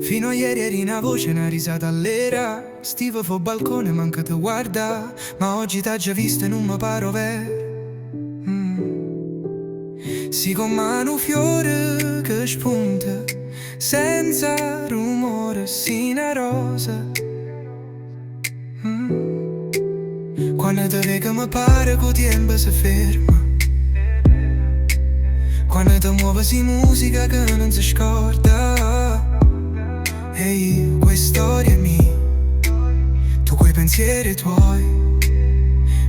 Fino a ieri eri una voce, una risata all'era. Stiva fu balcone, manca te guarda. Ma oggi t'ha già visto e non mi paro ver. Si con mano fiore che spunta senza rumore, si una rosa. Quando te vedo mi pare che il tempo si ferma. Quando ti muove si musica che non si scorda. E io, questa storia è mia, tu quei pensieri tuoi.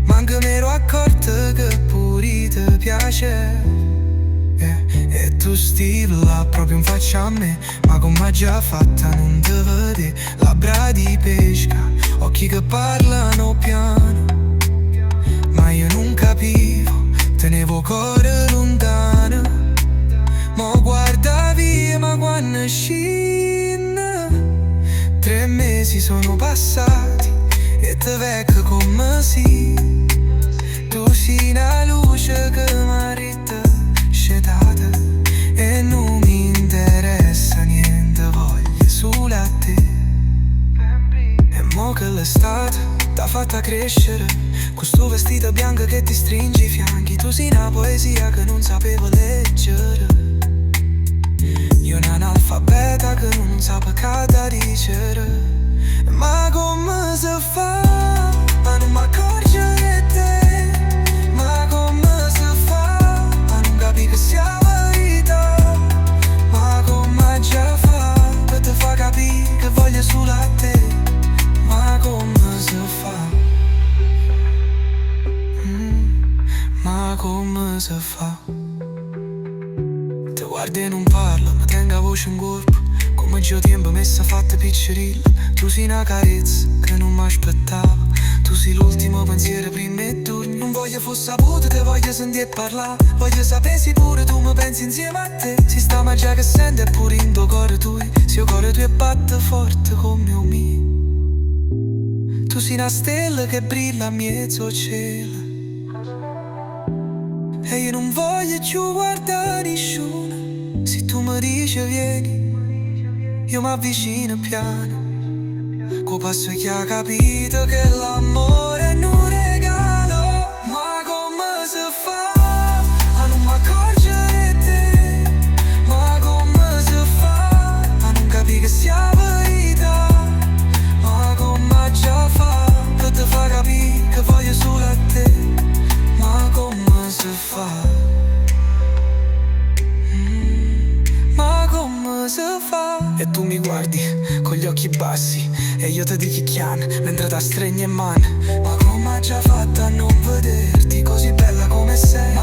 Manca mi ero accorta che pure ti piace. E tu stai là proprio in faccia a me. Ma come già fatta non te vede. Labbra di pesca, occhi che parlano piano. Ma io non capivo, tenevo cuore lontano. Ma guarda via, ma quando scina 3 mesi sono passati e te vecchio come si. Tu sei una luce che mi rittascetata e non mi interessa niente, voglio solo a te. E mo che l'estate t'ha fatta crescere, questo vestito bianco che ti stringe i fianchi. Tu sei una poesia che non sapevo leggere. Io un analfabeta che non sa peccata dicere. Ma come si fa a non m'accorgere di te? Ma come si fa a non capire che sia verità? Ma come già fa per te fa capire che voglio solo a te? Ma come si fa? Ma come si fa? Te guardi e non parlo, ma tengo la voce in corpo. Come già tempo messa fatta piccerilla. Tu sei una carezza che non mi aspettavo. Tu sei l'ultimo pensiero prima e dormi. Non voglio fosse saputo, te voglio sentire parlare. Voglio sapere se pure tu mi pensi insieme a te. Si sta magia che sente pure in tuo cuore tuo. Se il cuore tuo batte forte come il mio. Tu sei una stella che brilla a mezzo cielo. E io non voglio più guardare nessuno. Se tu mi dici vieni, io mi avvicino piano. Co passo chi ha capito che l'amore è un regalo. Ma come si fa a non m'accorgere di te? Ma come si fa a non capire che sia verità? Ma come già fa per te fa capire che voglio solo a te? Ma come si fa? Ma come si fa? E tu mi guardi con gli occhi bassi e io ti dico chian mentre ti stringi in mano. Ma come già fatta a non vederti così bella come sei?